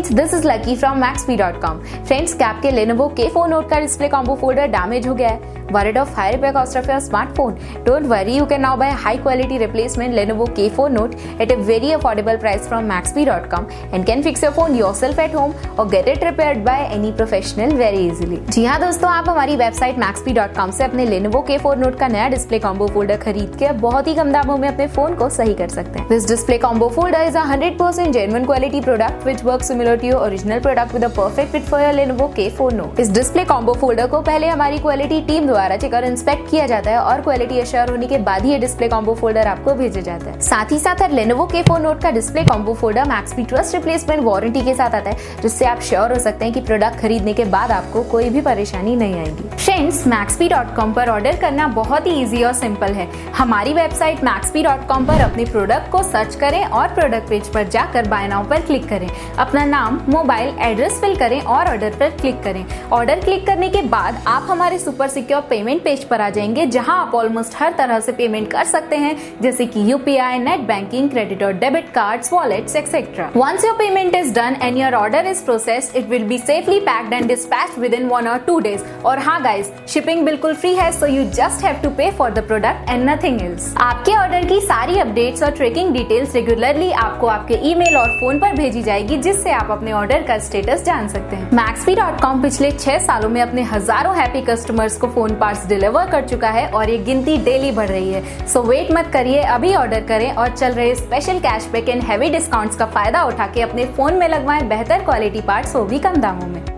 Friends, this is lucky from Maxbhi.com। Friends, क्या आपके Lenovo K4 Note का display combo folder damage हो गया है? Worried of high repair cost of your smartphone? Don't worry, you can now buy high quality replacement Lenovo K4 Note at a very affordable price from Maxbhi.com and can fix your phone yourself at home or get it repaired by any professional very easily। जी हाँ दोस्तों, आप हमारी website Maxbhi.com से अपने Lenovo K4 Note का नया display combo folder खरीद के बहुत ही कम दामों में अपने फोन को सही कर सकते हैं। This display combo folder is a 100% genuine quality product which works similar to your original product with a perfect fit for your Lenovo K4 Note। इस डिस्प्ले कॉम्बो फोल्डर को पहले हमारी क्वालिटी टीम द्वारा चेक और inspect किया जाता है और क्वालिटी एश्योर होने के बाद ही ये डिस्प्ले कॉम्बो फोल्डर आपको भेजा जाता है। साथ ही साथ Lenovo K4 Note का display combo folder Maxbhi trust replacement warranty के साथ आता है, जिससे आप श्योर हो सकते हैं कि प्रोडक्ट खरीदने के बाद आपको कोई भी परेशानी नहीं आएगी। फ्रेंड्स, Maxbhi.com पर ऑर्डर करना बहुत ही इजी और सिंपल है। हमारी वेबसाइट Maxbhi.com पर अपने प्रोडक्ट को सर्च करें और प्रोडक्ट पेज पर जाकर बाय नाउ पर क्लिक करें। अपना नाम, मोबाइल एड्रेस फिल करें और ऑर्डर पर क्लिक करें। ऑर्डर क्लिक करने के बाद आप हमारे सुपर सिक्योर पेमेंट पेज पर आ जाएंगे, जहां आप ऑलमोस्ट हर तरह से पेमेंट कर सकते हैं, जैसे कि यूपीआई, नेट बैंकिंग, क्रेडिट और debit cards, wallets etcetera. Once your payment is done and your order is processed, it will be safely packed and dispatched within 1 or 2 days। और हाँ गाइस, शिपिंग बिल्कुल free है, so you just have to pay for the product and nothing else. आपके order की सारी updates और tracking details regularly आपको आपके ईमेल और फोन पर भेजी जाएगी, जिससे आप अपने ऑर्डर का स्टेटस जान सकते हैं। Maxbhi.com पिछले 6 सालों में अपने हजारों हैप्पी कस्टमर्स को फोन पार्ट्स डिलीवर कर चुका है और ये गिनती डेली बढ़ रही है। सो वेट मत करिए, अभी ऑर्डर करें और चल रहे special cashback and heavy discounts का फायदा उठा के अपने फोन में लगवाएं बेहतर क्वालिटी पार्ट्स, वो भी कम दामों में।